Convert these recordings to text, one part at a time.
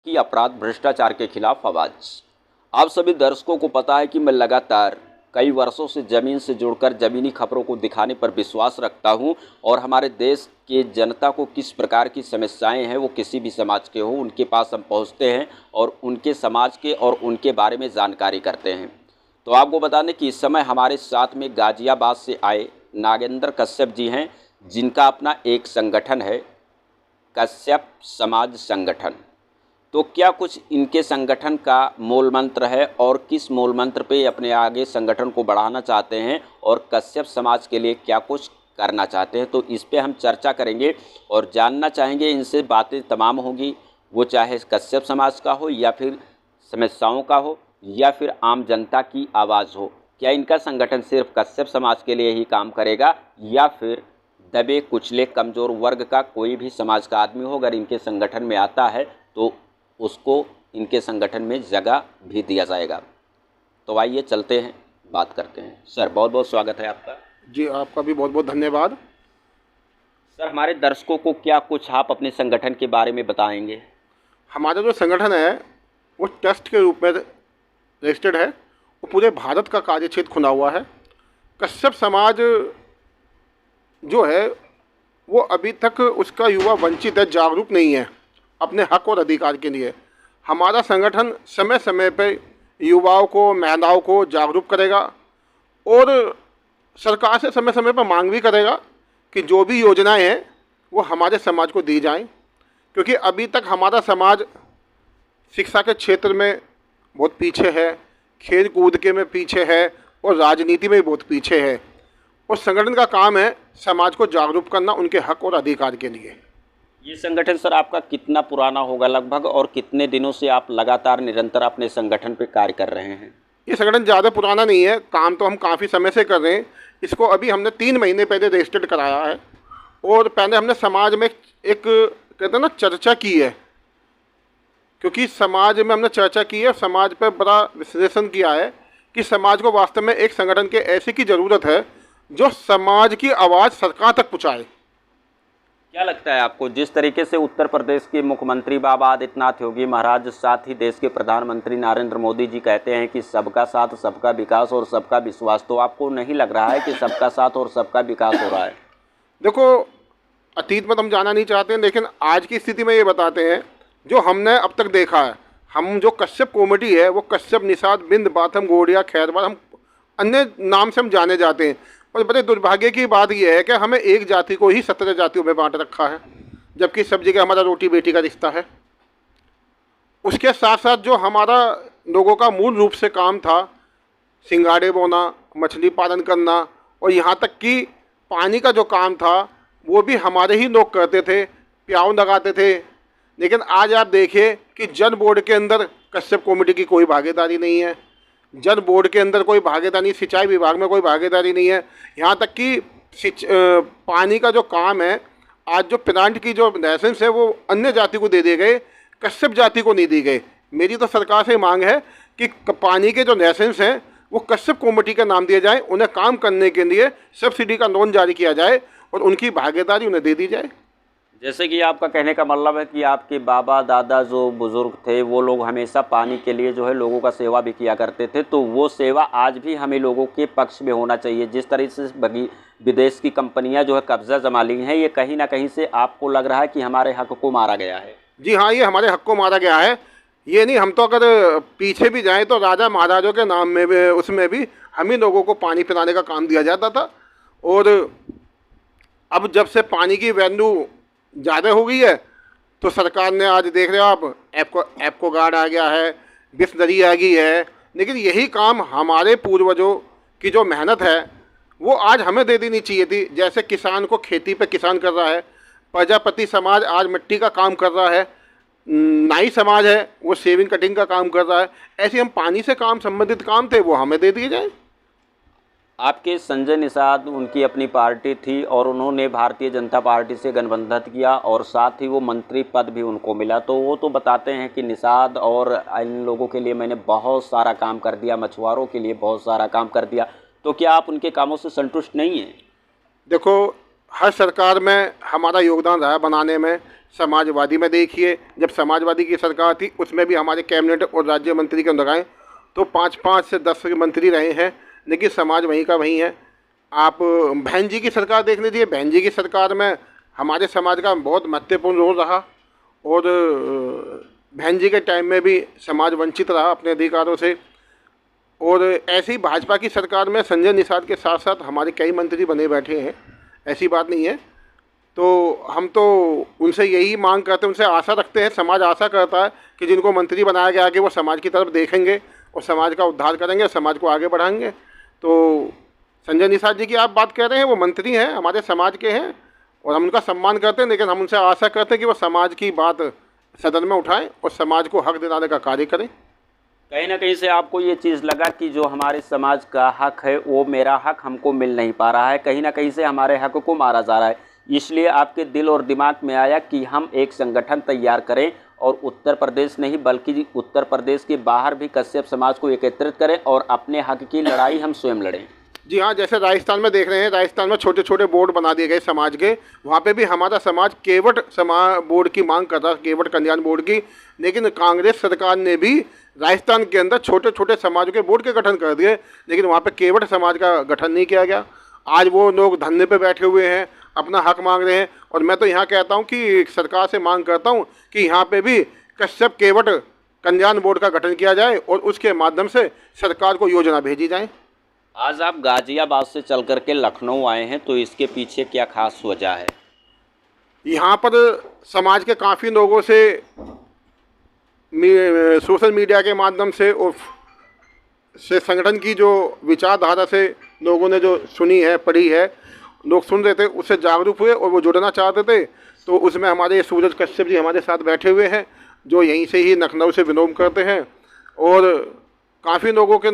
की अपराध भ्रष्टाचार के खिलाफ आवाज़। आप सभी दर्शकों को पता है कि मैं लगातार कई वर्षों से ज़मीन से जुड़कर ज़मीनी खबरों को दिखाने पर विश्वास रखता हूं और हमारे देश के जनता को किस प्रकार की समस्याएं हैं, वो किसी भी समाज के हो, उनके पास हम पहुंचते हैं और उनके समाज के और उनके बारे में जानकारी करते हैं। तो आपको बता दें कि इस समय हमारे साथ में गाज़ियाबाद से आए नागेंद्र कश्यप जी हैं, जिनका अपना एक संगठन है, कश्यप समाज संगठन। तो क्या कुछ इनके संगठन का मूल मंत्र है और किस मूल मंत्र पे अपने आगे संगठन को बढ़ाना चाहते हैं और कश्यप समाज के लिए क्या कुछ करना चाहते हैं, तो इस पे हम चर्चा करेंगे और जानना चाहेंगे। इनसे बातें तमाम होंगी, वो चाहे कश्यप समाज का हो या फिर समस्याओं का हो या फिर आम जनता की आवाज़ हो। क्या इनका संगठन सिर्फ कश्यप समाज के लिए ही काम करेगा या फिर दबे कुचले कमज़ोर वर्ग का कोई भी समाज का आदमी हो, अगर इनके संगठन में आता है तो उसको इनके संगठन में जगह भी दिया जाएगा। तो आइए चलते हैं, बात करते हैं। सर, बहुत बहुत स्वागत है आपका। जी, आपका भी बहुत बहुत धन्यवाद। सर, हमारे दर्शकों को क्या कुछ आप अपने संगठन के बारे में बताएंगे? हमारा जो संगठन है वो ट्रस्ट के रूप में रजिस्टर्ड है। वो पूरे भारत का कार्यक्षेत्र खुला हुआ है। कश्यप समाज जो है वो अभी तक उसका युवा वंचित है, जागरूक नहीं है अपने हक और अधिकार के लिए। हमारा संगठन समय समय पर युवाओं को, महिलाओं को जागरूक करेगा और सरकार से समय समय पर मांग भी करेगा कि जो भी योजनाएं हैं वो हमारे समाज को दी जाएं, क्योंकि अभी तक हमारा समाज शिक्षा के क्षेत्र में बहुत पीछे है, खेल कूद के में पीछे है और राजनीति में भी बहुत पीछे है। और संगठन का काम है समाज को जागरूक करना उनके हक और अधिकार के लिए। ये संगठन सर आपका कितना पुराना होगा लगभग, और कितने दिनों से आप लगातार निरंतर अपने संगठन पे कार्य कर रहे हैं? ये संगठन ज़्यादा पुराना नहीं है, काम तो हम काफ़ी समय से कर रहे हैं। इसको अभी हमने 3 महीने पहले रजिस्टर्ड कराया है और पहले हमने समाज में एक कहते हैं ना चर्चा की है, क्योंकि समाज में हमने चर्चा की है, समाज पर बड़ा विश्लेषण किया है कि समाज को वास्तव में एक संगठन के ऐसे की ज़रूरत है जो समाज की आवाज़ सरकार तक पहुँचाए। क्या लगता है आपको, जिस तरीके से उत्तर प्रदेश के मुख्यमंत्री बाबा आदित्यनाथ योगी महाराज, साथ ही देश के प्रधानमंत्री नरेंद्र मोदी जी कहते हैं कि सबका साथ, सबका विकास और सबका विश्वास, तो आपको नहीं लग रहा है कि सबका साथ और सबका विकास हो रहा है? देखो, अतीत में तो हम जाना नहीं चाहते हैं, लेकिन आज की स्थिति में ये बताते हैं जो हमने अब तक देखा है। हम जो कश्यप कमेटी है वो कश्यप, निषाद, बिंद, बाथम, गोड़िया, खैरवाल, हम अन्य नाम से हम जाने जाते हैं। और बड़े दुर्भाग्य की बात यह है कि हमें एक जाति को ही 17 जातियों में बांट रखा है, जबकि सब जगह हमारा रोटी बेटी का रिश्ता है। उसके साथ साथ जो हमारा लोगों का मूल रूप से काम था, सिंगाड़े बोना, मछली पालन करना और यहाँ तक कि पानी का जो काम था वो भी हमारे ही लोग करते थे, प्याऊ लगाते थे। लेकिन आज आप देखिए कि जल बोर्ड के अंदर कश्यप कमेटी की कोई भागीदारी नहीं है, जल बोर्ड के अंदर कोई भागीदारी, सिंचाई विभाग में कोई भागीदारी नहीं है। यहाँ तक कि पानी का जो काम है, आज जो प्लांट की जो लाइसेंस है वो अन्य जाति को दे दिए गए, कश्यप जाति को नहीं दी गई। मेरी तो सरकार से मांग है कि पानी के जो लाइसेंस हैं वो कश्यप कमेटी का नाम दिया जाए, उन्हें काम करने के लिए सब्सिडी का लोन जारी किया जाए और उनकी भागीदारी उन्हें दे दी जाए। जैसे कि आपका कहने का मतलब है कि आपके बाबा दादा जो बुज़ुर्ग थे वो लोग हमेशा पानी के लिए जो है लोगों का सेवा भी किया करते थे, तो वो सेवा आज भी हमें लोगों के पक्ष में होना चाहिए। जिस तरह से विदेश की कंपनियां जो है कब्जा जमा ली हैं, ये कहीं ना कहीं से आपको लग रहा है कि हमारे हक को मारा गया है? जी हाँ, ये हमारे हक को मारा गया है। ये नहीं, हम तो अगर पीछे भी जाएँ तो राजा महाराजों के नाम में भी, उसमें भी हम ही लोगों को पानी पिलाने का काम दिया जाता था। और अब जब से पानी की वैल्यू ज़्यादा हो गई है तो सरकार ने, आज देख रहे हो आप, एप्को गार्ड आ गया है, बिस्लरी आ गई है। लेकिन यही काम हमारे पूर्वजों की जो मेहनत है वो आज हमें दे देनी चाहिए थी। जैसे किसान को खेती पे किसान कर रहा है, प्रजापति समाज आज मिट्टी का काम कर रहा है, नाई समाज है वो शेविंग कटिंग का काम कर रहा है, ऐसे हम पानी से काम संबंधित काम थे वो हमें दे दिए जाए। आपके संजय निषाद, उनकी अपनी पार्टी थी और उन्होंने भारतीय जनता पार्टी से गठबंधन किया और साथ ही वो मंत्री पद भी उनको मिला, तो वो तो बताते हैं कि निषाद और इन लोगों के लिए मैंने बहुत सारा काम कर दिया, मछुआरों के लिए बहुत सारा काम कर दिया। तो क्या आप उनके कामों से संतुष्ट नहीं हैं? देखो, हर सरकार में हमारा योगदान रहा बनाने में। समाजवादी में देखिए, जब समाजवादी की सरकार थी उसमें भी हमारे कैबिनेट और राज्य मंत्री के लगाएं तो 5-5 से 10 मंत्री रहे हैं, लेकिन समाज वहीं का वहीं है। आप बहन जी की सरकार देख लीजिए, बहन जी की सरकार में हमारे समाज का बहुत महत्वपूर्ण रोल रहा, और बहन जी के टाइम में भी समाज वंचित रहा अपने अधिकारों से। और ऐसे ही भाजपा की सरकार में संजय निषाद के साथ साथ हमारे कई मंत्री बने बैठे हैं, ऐसी बात नहीं है। तो हम तो उनसे यही मांग करते हैं, उनसे आशा रखते हैं, समाज आशा करता है कि जिनको मंत्री बनाया गया आगे वो समाज की तरफ देखेंगे और समाज का उद्धार करेंगे, समाज को आगे बढ़ाएंगे। तो संजय निषाद जी की आप बात कर रहे हैं, वो मंत्री हैं, हमारे समाज के हैं और हम उनका सम्मान करते हैं, लेकिन हम उनसे आशा करते हैं कि वो समाज की बात सदन में उठाएं और समाज को हक दिलाने का कार्य करें। कहीं ना कहीं से आपको ये चीज़ लगा कि जो हमारे समाज का हक है वो मेरा हक हमको मिल नहीं पा रहा है, कहीं ना कहीं से हमारे हक को मारा जा रहा है, इसलिए आपके दिल और दिमाग में आया कि हम एक संगठन तैयार करें और उत्तर प्रदेश नहीं बल्कि उत्तर प्रदेश के बाहर भी कश्यप समाज को एकत्रित करें और अपने हक की लड़ाई हम स्वयं लड़ें। जी हाँ, जैसे राजस्थान में देख रहे हैं, राजस्थान में छोटे छोटे बोर्ड बना दिए गए समाज के, वहाँ पे भी हमारा समाज केवट समाज बोर्ड की मांग कर रहा है, केवट कल्याण बोर्ड की, लेकिन कांग्रेस सरकार ने भी राजस्थान के अंदर छोटे छोटे समाजों के बोर्ड के गठन कर दिए, लेकिन वहाँ पे केवट समाज का गठन नहीं किया गया। आज वो लोग धरने पे बैठे हुए हैं, अपना हक मांग रहे हैं, और मैं तो यहाँ कहता हूँ कि सरकार से मांग करता हूँ कि यहाँ पे भी कश्यप केवट कल्याण बोर्ड का गठन किया जाए और उसके माध्यम से सरकार को योजना भेजी जाए। आज आप गाजियाबाद से चल करके लखनऊ आए हैं, तो इसके पीछे क्या खास वजह है? यहाँ पर समाज के काफ़ी लोगों से सोशल मीडिया के माध्यम से और संगठन की जो विचारधारा से लोगों ने जो सुनी है, पढ़ी है, लोग सुन रहे थे, उससे जागरूक हुए और वो जुड़ना चाहते थे। तो उसमें हमारे सूरज कश्यप जी हमारे साथ बैठे हुए हैं, जो यहीं से ही लखनऊ से बिलोंग करते हैं, और काफ़ी लोगों के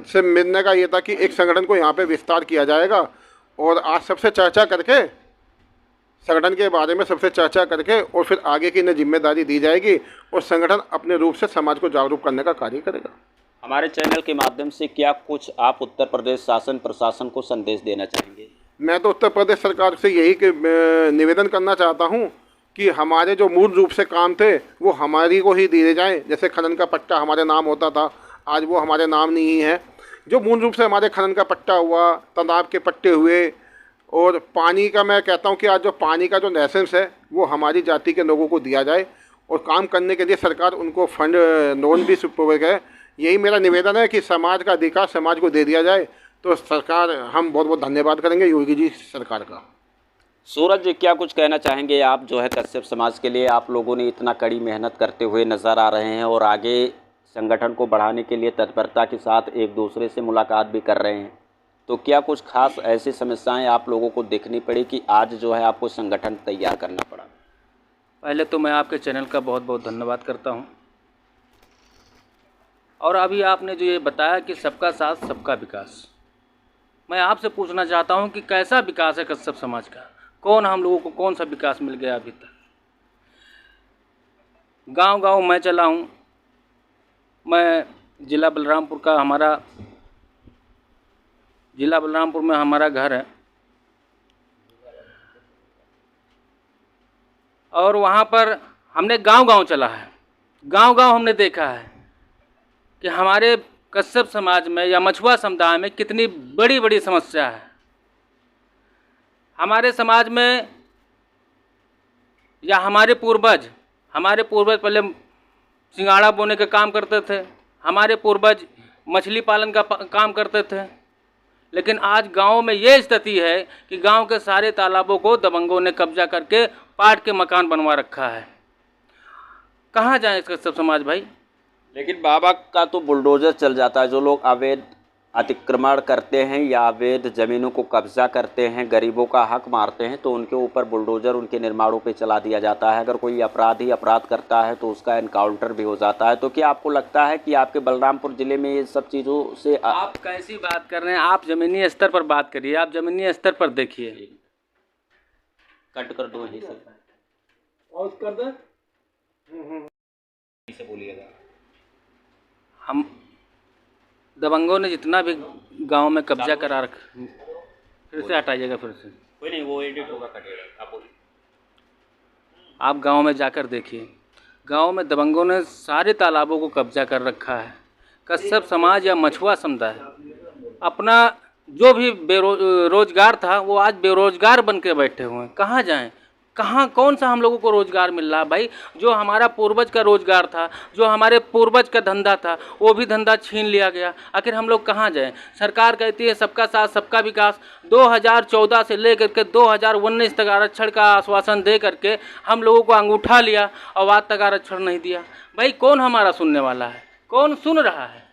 से मिलने का ये था कि एक संगठन को यहाँ पे विस्तार किया जाएगा, और आज सबसे चर्चा करके संगठन के बारे में सबसे चर्चा करके और फिर आगे की इन्हें जिम्मेदारी दी जाएगी और संगठन अपने रूप से समाज को जागरूक करने का कार्य करेगा। हमारे चैनल के माध्यम से क्या कुछ आप उत्तर प्रदेश शासन प्रशासन को संदेश देना चाहेंगे? मैं तो उत्तर प्रदेश सरकार से यही निवेदन करना चाहता हूँ कि हमारे जो मूल रूप से काम थे वो हमारी को ही दिए जाएँ। जैसे खनन का पट्टा हमारे नाम होता था, आज वो हमारे नाम नहीं है। जो मूल रूप से हमारे खनन का पट्टा हुआ, तालाब के पट्टे हुए, और पानी का मैं कहता हूँ कि आज जो पानी का जो लाइसेंस है वो हमारी जाति के लोगों को दिया जाए, और काम करने के लिए सरकार उनको फंड लोन भी सुपुर्द है। यही मेरा निवेदन है कि समाज का अधिकार समाज को दे दिया जाए, तो सरकार हम बहुत बहुत धन्यवाद करेंगे योगी जी सरकार का। सूरज जी, क्या कुछ कहना चाहेंगे आप? जो है कश्यप समाज के लिए आप लोगों ने इतना कड़ी मेहनत करते हुए नज़र आ रहे हैं और आगे संगठन को बढ़ाने के लिए तत्परता के साथ एक दूसरे से मुलाकात भी कर रहे हैं, तो क्या कुछ खास ऐसी समस्याएं आप लोगों को देखनी पड़ी कि आज जो है आपको संगठन तैयार करना पड़ा? पहले तो मैं आपके चैनल का बहुत बहुत धन्यवाद करता हूं, और अभी आपने जो ये बताया कि सबका साथ सबका विकास, मैं आपसे पूछना चाहता हूं कि कैसा विकास है कश्यप समाज का? कौन हम लोगों को कौन सा विकास मिल गया अभी तक? गांव गांव मैं चला हूं, मैं ज़िला बलरामपुर का, हमारा ज़िला बलरामपुर में हमारा घर है, और वहाँ पर हमने गांव गांव चला है, गांव गांव हमने देखा है कि हमारे कश्यप समाज में या मछुआ समुदाय में कितनी बड़ी बड़ी समस्या है। हमारे समाज में या हमारे पूर्वज पहले सिंगाड़ा बोने का काम करते थे, हमारे पूर्वज मछली पालन का काम करते थे, लेकिन आज गाँव में ये स्थिति है कि गांव के सारे तालाबों को दबंगों ने कब्जा करके पाट के मकान बनवा रखा है। कहाँ जाए इसका सब समाज भाई? लेकिन बाबा का तो बुलडोज़र चल जाता है। जो लोग अवैध अतिक्रमण करते हैं या अवैध ज़मीनों को कब्जा करते हैं, गरीबों का हक मारते हैं, तो उनके ऊपर बुलडोज़र उनके निर्माणों पे चला दिया जाता है। अगर कोई अपराधी अपराध करता है तो उसका एनकाउंटर भी हो जाता है। तो क्या आपको लगता है कि आपके बलरामपुर ज़िले में ये सब चीज़ों से आप कैसी बात कर रहे हैं? आप ज़मीनी स्तर पर बात करिए, आप ज़मीनी स्तर पर देखिए। कट कर दो यहीं से और कर दे से बोलिएगा। हम दबंगों ने जितना भी गांव में कब्जा करा रखा, फिर से हटाइएगा फिर से। कोई नहीं, वो एडिट होगा, कटेगा, आप बोलिए। आप गांव में जाकर देखिए, गांव में दबंगों ने सारे तालाबों को कब्जा कर रखा है। कश्यप समाज या मछुआ समुदाय अपना जो भी रोजगार था वो आज बेरोजगार बन के बैठे हुए हैं। कहाँ जाएं, कहाँ, कौन सा हम लोगों को रोजगार मिल रहा है भाई? जो हमारा पूर्वज का रोजगार था, जो हमारे पूर्वज का धंधा था, वो भी धंधा छीन लिया गया। आखिर हम लोग कहाँ जाएं? सरकार कहती है सबका साथ सबका विकास। 2014 से लेकर के 2019 तक आरक्षण का आश्वासन दे करके हम लोगों को अंगूठा लिया और आज तक आरक्षण नहीं दिया। भाई कौन हमारा सुनने वाला है? कौन सुन रहा है?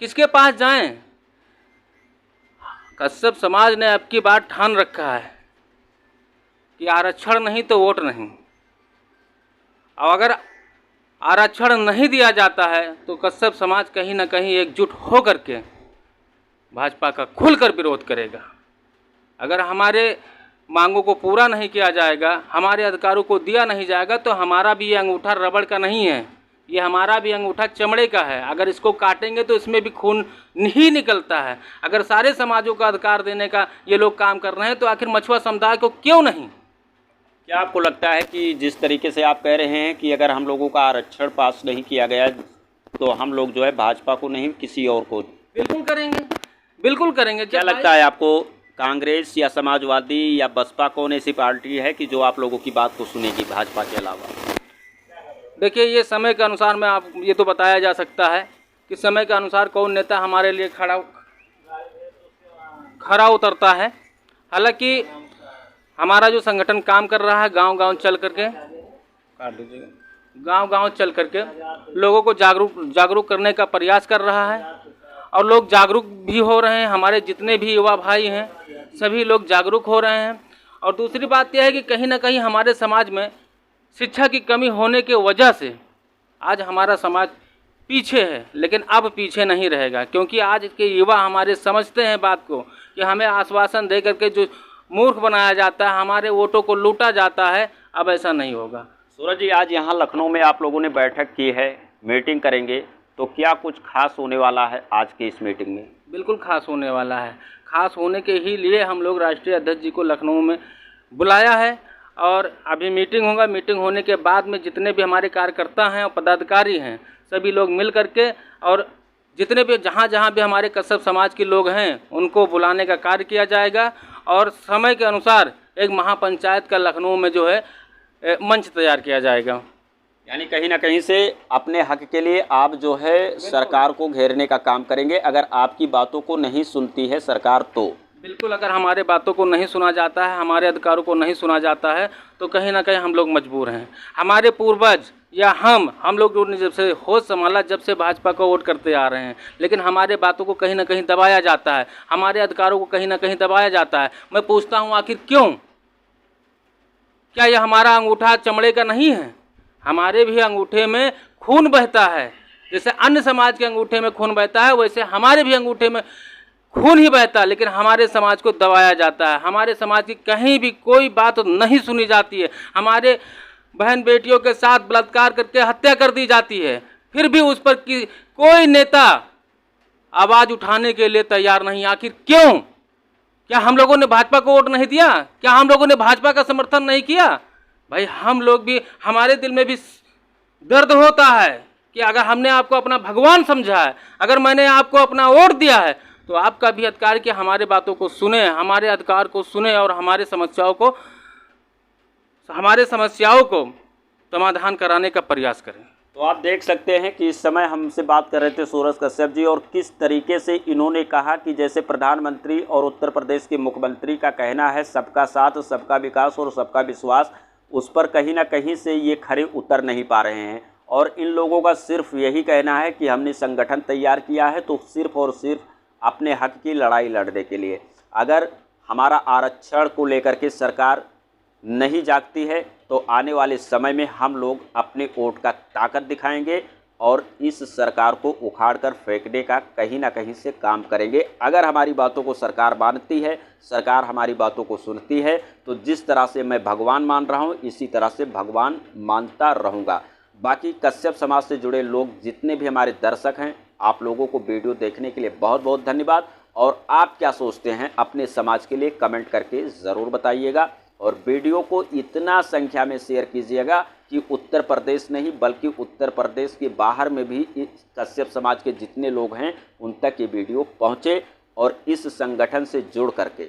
किसके पास जाएं? कश्यप समाज ने अब की बात ठान रखा है कि आरक्षण नहीं तो वोट नहीं। और अगर आरक्षण नहीं दिया जाता है तो कश्यप समाज कहीं ना कहीं एकजुट हो करके भाजपा का खुलकर विरोध करेगा। अगर हमारे मांगों को पूरा नहीं किया जाएगा, हमारे अधिकारों को दिया नहीं जाएगा, तो हमारा भी ये अंगूठा रबड़ का नहीं है, ये हमारा भी अंगूठा चमड़े का है। अगर इसको काटेंगे तो इसमें भी खून ही निकलता है। अगर सारे समाजों का अधिकार देने का ये लोग काम कर रहे हैं तो आखिर मछुआ समुदाय को क्यों नहीं? क्या आपको लगता है कि जिस तरीके से आप कह रहे हैं कि अगर हम लोगों का आरक्षण पास नहीं किया गया तो हम लोग जो है भाजपा को नहीं किसी और को? बिल्कुल करेंगे, बिल्कुल करेंगे। क्या लगता है आपको, कांग्रेस या समाजवादी या बसपा कौन ऐसी पार्टी है कि जो आप लोगों की बात को सुनेगी भाजपा के अलावा? देखिए, ये समय के अनुसार में आप ये तो बताया जा सकता है कि समय के अनुसार कौन नेता हमारे लिए खरा उतरता है। हालांकि हमारा जो संगठन काम कर रहा है गांव-गांव चल करके, गांव-गांव चल करके लोगों को जागरूक करने का प्रयास कर रहा है और लोग जागरूक भी हो रहे हैं। हमारे जितने भी युवा भाई हैं सभी लोग जागरूक हो रहे हैं। और दूसरी बात यह है कि कहीं ना कहीं हमारे समाज में शिक्षा की कमी होने की वजह से आज हमारा समाज पीछे है, लेकिन अब पीछे नहीं रहेगा, क्योंकि आज के युवा हमारे समझते हैं बात को कि हमें आश्वासन दे करके जो मूर्ख बनाया जाता है, हमारे वोटों को लूटा जाता है, अब ऐसा नहीं होगा। सूरज जी, आज यहाँ लखनऊ में आप लोगों ने बैठक की है, मीटिंग करेंगे, तो क्या कुछ खास होने वाला है आज की इस मीटिंग में? बिल्कुल खास होने वाला है। खास होने के ही लिए हम लोग राष्ट्रीय अध्यक्ष जी को लखनऊ में बुलाया है और अभी मीटिंग होगा। मीटिंग होने के बाद में जितने भी हमारे कार्यकर्ता हैं और पदाधिकारी हैं सभी लोग मिल करके और जितने भी जहाँ भी हमारे कश्यप समाज के लोग हैं उनको बुलाने का कार्य किया जाएगा और समय के अनुसार एक महापंचायत का लखनऊ में जो है मंच तैयार किया जाएगा। यानी कहीं ना कहीं से अपने हक के लिए आप जो है सरकार को घेरने का काम करेंगे। अगर आपकी बातों को नहीं सुनती है सरकार तो? बिल्कुल, अगर हमारे बातों को नहीं सुना जाता है, हमारे अधिकारों को नहीं सुना जाता है तो कहीं ना कहीं हम लोग मजबूर हैं। हमारे पूर्वज या हम लोग ने जब से होश संभाला, जब से भाजपा को वोट करते आ रहे हैं, लेकिन हमारे बातों को कहीं ना कहीं दबाया जाता है, हमारे अधिकारों को कहीं ना कहीं दबाया जाता है। मैं पूछता हूँ आखिर क्यों? क्या यह हमारा अंगूठा चमड़े का नहीं है? हमारे भी अंगूठे में खून बहता है। जैसे अन्य समाज के अंगूठे में खून बहता है वैसे हमारे भी अंगूठे में खून ही बहता है, लेकिन हमारे समाज को दबाया जाता है। हमारे समाज की कहीं भी कोई बात नहीं सुनी जाती है। हमारे बहन बेटियों के साथ बलात्कार करके हत्या कर दी जाती है, फिर भी उस पर कोई नेता आवाज़ उठाने के लिए तैयार नहीं। आखिर क्यों? क्या हम लोगों ने भाजपा को वोट नहीं दिया? क्या हम लोगों ने भाजपा का समर्थन नहीं किया? भाई हम लोग भी, हमारे दिल में भी दर्द होता है कि अगर हमने आपको अपना भगवान समझा है, अगर मैंने आपको अपना वोट दिया है, तो आपका भी अधिकार कि हमारे बातों को सुने, हमारे अधिकार को सुने और हमारे समस्याओं को समाधान कराने का प्रयास करें। तो आप देख सकते हैं कि इस समय हमसे बात कर रहे थे सूरज कश्यप जी, और किस तरीके से इन्होंने कहा कि जैसे प्रधानमंत्री और उत्तर प्रदेश के मुख्यमंत्री का कहना है सबका साथ, सबका विकास और सबका विश्वास, उस पर कहीं ना कहीं से ये खरे उतर नहीं पा रहे हैं। और इन लोगों का सिर्फ यही कहना है कि हमने संगठन तैयार किया है तो सिर्फ और सिर्फ अपने हक की लड़ाई लड़ने के लिए। अगर हमारा आरक्षण को लेकर के सरकार नहीं जागती है तो आने वाले समय में हम लोग अपने वोट का ताकत दिखाएंगे और इस सरकार को उखाड़ कर फेंकने का कहीं ना कहीं से काम करेंगे। अगर हमारी बातों को सरकार मानती है, सरकार हमारी बातों को सुनती है, तो जिस तरह से मैं भगवान मान रहा हूँ इसी तरह से भगवान मानता रहूँगा। बाकी कश्यप समाज से जुड़े लोग जितने भी हमारे दर्शक हैं, आप लोगों को वीडियो देखने के लिए बहुत बहुत धन्यवाद। और आप क्या सोचते हैं अपने समाज के लिए कमेंट करके ज़रूर बताइएगा। और वीडियो को इतना संख्या में शेयर कीजिएगा कि उत्तर प्रदेश नहीं बल्कि उत्तर प्रदेश के बाहर में भी इस कश्यप समाज के जितने लोग हैं उन तक ये वीडियो पहुँचे और इस संगठन से जुड़ करके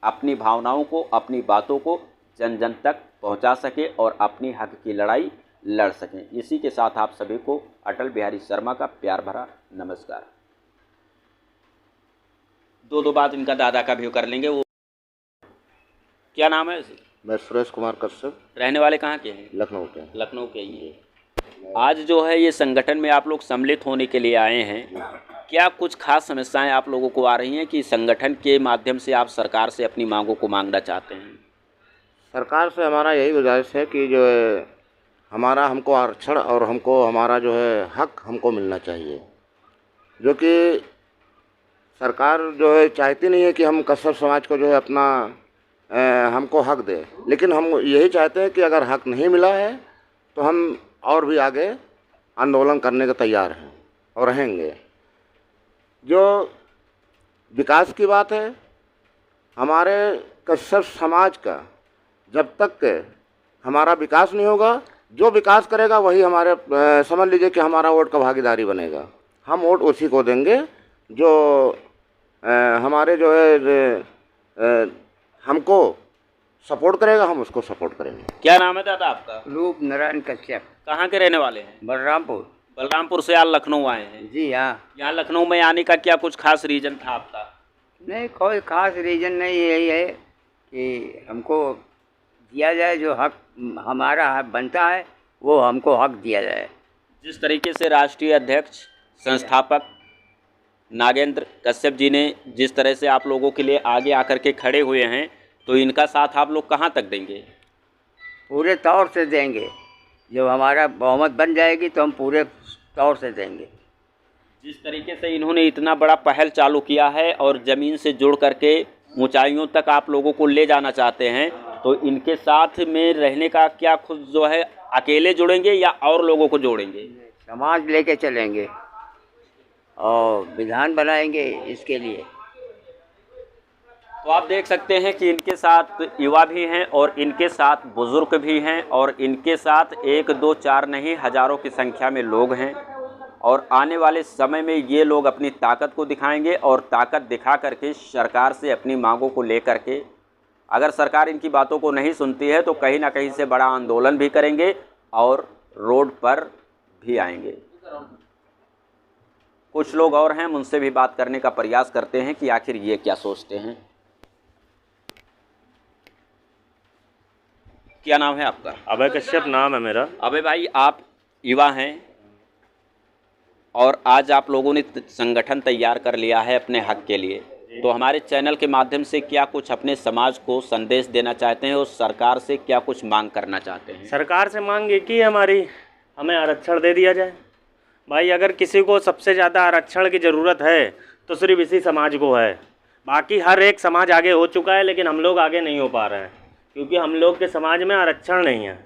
अपनी भावनाओं को, अपनी बातों को जन जन तक पहुंचा सके और अपनी हक की लड़ाई लड़ सकें। इसी के साथ आप सभी को अटल बिहारी शर्मा का प्यार भरा नमस्कार। दो बात इनका दादा का भी कर लेंगे। वो क्या नाम है? मैं सुरेश कुमार कश्यप, रहने वाले कहाँ के हैं? लखनऊ के। लखनऊ के ही है। आज जो है ये संगठन में आप लोग सम्मिलित होने के लिए आए हैं, क्या कुछ खास समस्याएं आप लोगों को आ रही हैं कि संगठन के माध्यम से आप सरकार से अपनी मांगों को मांगना चाहते हैं? सरकार से हमारा यही गुजारिश है कि जो है हमारा हमको आरक्षण और हमको हमारा जो है हक हमको मिलना चाहिए, जो कि सरकार जो है चाहती नहीं है कि हम कश्यप समाज को जो है अपना हमको हक दे, लेकिन हम यही चाहते हैं कि अगर हक नहीं मिला है तो हम और भी आगे आंदोलन करने को तैयार हैं और रहेंगे। जो विकास की बात है, हमारे कश्यप समाज का जब तक हमारा विकास नहीं होगा, जो विकास करेगा वही हमारे समझ लीजिए कि हमारा वोट का भागीदारी बनेगा। हम वोट उसी को देंगे जो हमारे जो है हमको सपोर्ट करेगा, हम उसको सपोर्ट करेंगे। क्या नाम है दादा आपका? रूप नारायण कश्यप। कहाँ के रहने वाले हैं? बलरामपुर। बलरामपुर से आज लखनऊ आए हैं? जी हाँ। यहाँ लखनऊ में आने का क्या कुछ खास रीज़न था आपका? नहीं, कोई खास रीज़न नहीं, यही है कि हमको दिया जाए जो हक हमारा हक बनता है वो हमको हक दिया जाए। जिस तरीके से राष्ट्रीय अध्यक्ष संस्थापक नागेंद्र कश्यप जी ने जिस तरह से आप लोगों के लिए आगे आकर के खड़े हुए हैं, तो इनका साथ आप लोग कहाँ तक देंगे? पूरे तौर से देंगे। जब हमारा बहुमत बन जाएगी तो हम पूरे तौर से देंगे। जिस तरीके से इन्होंने इतना बड़ा पहल चालू किया है और ज़मीन से जुड़ करके ऊंचाइयों तक आप लोगों को ले जाना चाहते हैं, तो इनके साथ में रहने का क्या खुद जो है अकेले जुड़ेंगे या और लोगों को जोड़ेंगे? समाज लेके चलेंगे और विधान बनाएंगे इसके लिए। तो आप देख सकते हैं कि इनके साथ युवा भी हैं और इनके साथ बुज़ुर्ग भी हैं और इनके साथ 1, 2, 4 नहीं हज़ारों की संख्या में लोग हैं। और आने वाले समय में ये लोग अपनी ताकत को दिखाएंगे और ताकत दिखा करके सरकार से अपनी मांगों को लेकर के, अगर सरकार इनकी बातों को नहीं सुनती है तो कहीं ना कहीं से बड़ा आंदोलन भी करेंगे और रोड पर भी आएंगे। कुछ लोग और हैं, उनसे भी बात करने का प्रयास करते हैं कि आखिर ये क्या सोचते हैं। क्या नाम है आपका? अभय कश्यप नाम है मेरा। अभय भाई, आप युवा हैं और आज आप लोगों ने संगठन तैयार कर लिया है अपने हक के लिए, तो हमारे चैनल के माध्यम से क्या कुछ अपने समाज को संदेश देना चाहते हैं और सरकार से क्या कुछ मांग करना चाहते हैं? सरकार से मांग एक ही हमारी, हमें आरक्षण दे दिया जाए। भाई अगर किसी को सबसे ज़्यादा आरक्षण की ज़रूरत है तो सिर्फ इसी समाज को है। बाकी हर एक समाज आगे हो चुका है, लेकिन हम लोग आगे नहीं हो पा रहे हैं क्योंकि हम लोग के समाज में आरक्षण नहीं है।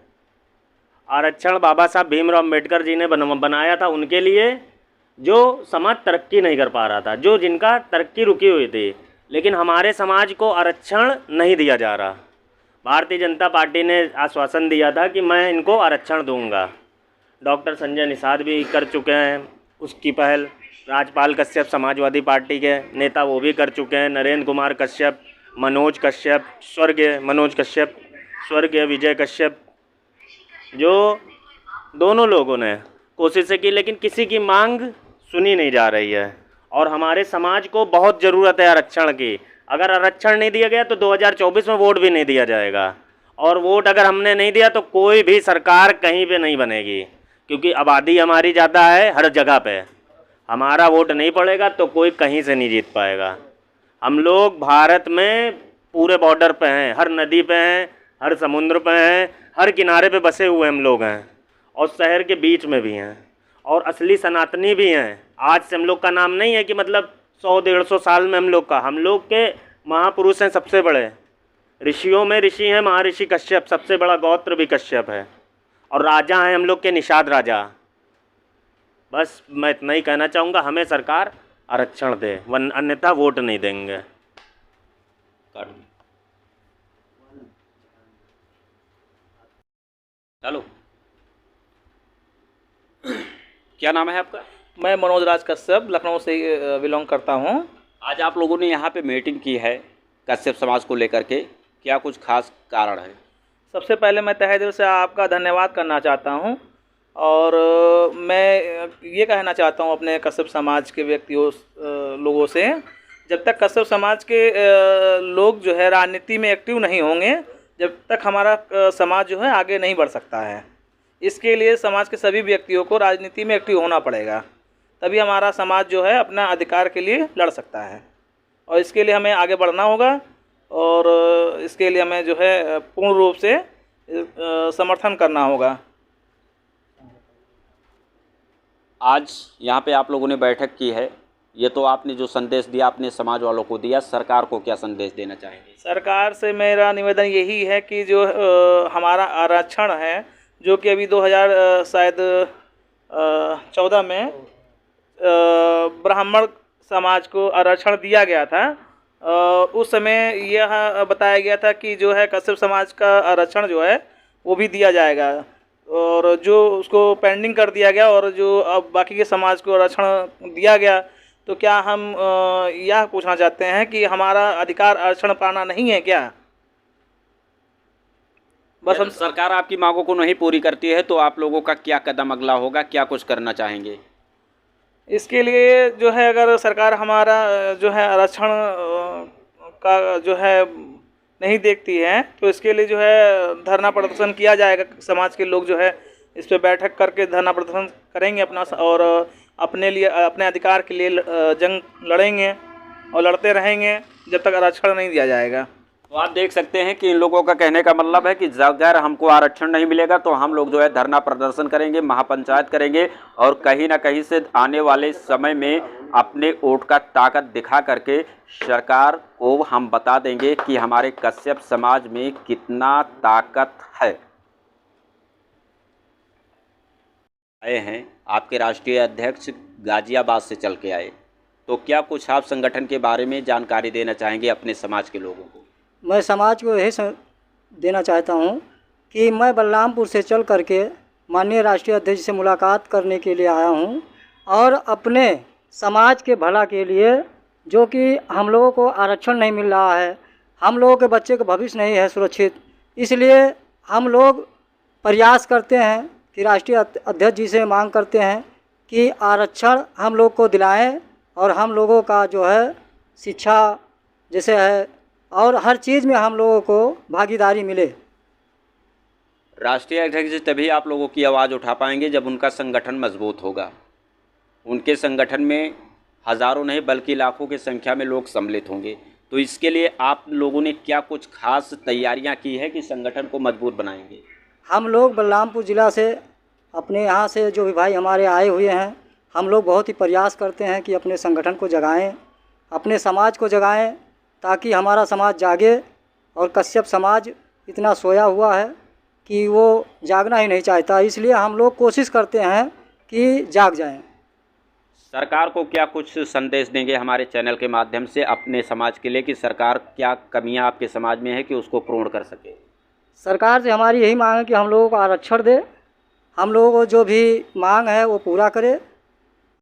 आरक्षण बाबा साहब भीमराव अम्बेडकर जी ने बनाया था उनके लिए, जो समाज तरक्की नहीं कर पा रहा था, जो जिनका तरक्की रुकी हुई थी, लेकिन हमारे समाज को आरक्षण नहीं दिया जा रहा। भारतीय जनता पार्टी ने आश्वासन दिया था कि मैं इनको आरक्षण दूंगा। डॉक्टर संजय निषाद भी कर चुके हैं उसकी पहल, राजपाल कश्यप समाजवादी पार्टी के नेता वो भी कर चुके हैं, नरेंद्र कुमार कश्यप, मनोज कश्यप, स्वर्गीय मनोज कश्यप, स्वर्गीय विजय कश्यप, जो दोनों लोगों ने कोशिशें की, लेकिन किसी की मांग सुनी नहीं जा रही है। और हमारे समाज को बहुत ज़रूरत है आरक्षण की। अगर आरक्षण नहीं दिया गया तो 2024 में वोट भी नहीं दिया जाएगा, और वोट अगर हमने नहीं दिया तो कोई भी सरकार कहीं पे नहीं बनेगी, क्योंकि आबादी हमारी ज़्यादा है हर जगह पे। हमारा वोट नहीं पड़ेगा तो कोई कहीं से नहीं जीत पाएगा। हम लोग भारत में पूरे बॉर्डर पे हैं, हर नदी पे हैं, हर समुद्र पे हैं, हर किनारे पे बसे हुए हम लोग हैं, और शहर के बीच में भी हैं, और असली सनातनी भी हैं। आज से हम लोग का नाम नहीं है कि मतलब 100-150 साल में हम लोग के महापुरुष हैं सबसे बड़े। ऋषियों में ऋषि हैं महर्षि कश्यप, सबसे बड़ा गोत्र भी कश्यप है, और राजा हैं हम लोग के निषाद राजा। बस मैं इतना ही कहना चाहूँगा, हमें सरकार आरक्षण दे, वन अन्यथा वोट नहीं देंगे। चलो, क्या नाम है आपका? मैं मनोज राज कश्यप लखनऊ से बिलोंग करता हूँ। आज आप लोगों ने यहाँ पे मीटिंग की है कश्यप समाज को लेकर के, क्या कुछ खास कारण है? सबसे पहले मैं तहे दिल से आपका धन्यवाद करना चाहता हूँ और मैं ये कहना चाहता हूँ अपने कश्यप समाज के व्यक्तियों लोगों से, जब तक कश्यप समाज के लोग जो है राजनीति में एक्टिव नहीं होंगे, जब तक हमारा समाज जो है आगे नहीं बढ़ सकता है। इसके लिए समाज के सभी व्यक्तियों को राजनीति में एक्टिव होना पड़ेगा, तभी हमारा समाज जो है अपना अधिकार के लिए लड़ सकता है और इसके लिए हमें आगे बढ़ना होगा और इसके लिए हमें जो है पूर्ण रूप से समर्थन करना होगा। आज यहाँ पे आप लोगों ने बैठक की है, ये तो आपने जो संदेश दिया अपने समाज वालों को दिया, सरकार को क्या संदेश देना चाहेंगे? सरकार से मेरा निवेदन यही है कि जो हमारा आरक्षण है, जो कि अभी 2014 में ब्राह्मण समाज को आरक्षण दिया गया था, उस समय यह बताया गया था कि जो है कश्यप समाज का आरक्षण जो है वो भी दिया जाएगा और जो उसको पेंडिंग कर दिया गया और जो अब बाकी के समाज को आरक्षण दिया गया, तो क्या हम यह पूछना चाहते हैं कि हमारा अधिकार आरक्षण पाना नहीं है क्या? बस हम सरकार आपकी मांगों को नहीं पूरी करती है तो आप लोगों का क्या कदम अगला होगा, क्या कुछ करना चाहेंगे? इसके लिए जो है अगर सरकार हमारा जो है आरक्षण का जो है नहीं देखती है तो इसके लिए जो है धरना प्रदर्शन किया जाएगा। समाज के लोग जो है इस पर बैठक करके धरना प्रदर्शन करेंगे अपना और अपने लिए अपने अधिकार के लिए जंग लड़ेंगे और लड़ते रहेंगे जब तक आरक्षण नहीं दिया जाएगा। तो आप देख सकते हैं कि इन लोगों का कहने का मतलब है कि अगर हमको आरक्षण नहीं मिलेगा तो हम लोग जो है धरना प्रदर्शन करेंगे, महापंचायत करेंगे और कहीं ना कहीं से आने वाले समय में अपने वोट का ताकत दिखा करके सरकार को हम बता देंगे कि हमारे कश्यप समाज में कितना ताकत है। आए हैं आपके राष्ट्रीय अध्यक्ष गाजियाबाद से चल के आए, तो क्या कुछ आप संगठन के बारे में जानकारी देना चाहेंगे अपने समाज के लोगों को? मैं समाज को यही देना चाहता हूँ कि मैं बलरामपुर से चल करके माननीय राष्ट्रीय अध्यक्ष से मुलाकात करने के लिए आया हूँ और अपने समाज के भला के लिए, जो कि हम लोगों को आरक्षण नहीं मिल रहा है, हम लोगों के बच्चे का भविष्य नहीं है सुरक्षित, इसलिए हम लोग प्रयास करते हैं कि राष्ट्रीय अध्यक्ष जी से मांग करते हैं कि आरक्षण हम लोग को दिलाएं और हम लोगों का जो है शिक्षा जैसे है और हर चीज़ में हम लोगों को भागीदारी मिले। राष्ट्रीय अध्यक्ष तभी आप लोगों की आवाज़ उठा पाएंगे जब उनका संगठन मजबूत होगा। उनके संगठन में हज़ारों नहीं बल्कि लाखों की संख्या में लोग सम्मिलित होंगे, तो इसके लिए आप लोगों ने क्या कुछ खास तैयारियां की है कि संगठन को मजबूत बनाएंगे? हम लोग बलरामपुर ज़िला से अपने यहाँ से जो भी भाई हमारे आए हुए हैं, हम लोग बहुत ही प्रयास करते हैं कि अपने संगठन को जगाएं, अपने समाज को जगाएं, ताकि हमारा समाज जागे। और कश्यप समाज इतना सोया हुआ है कि वो जागना ही नहीं चाहता, इसलिए हम लोग कोशिश करते हैं कि जाग जाएं। सरकार को क्या कुछ संदेश देंगे हमारे चैनल के माध्यम से अपने समाज के लिए कि सरकार क्या कमियां आपके समाज में है कि उसको पूर्ण कर सके? सरकार से हमारी यही मांग है कि हम लोगों को आरक्षण दे, हम लोगों को जो भी मांग है वो पूरा करे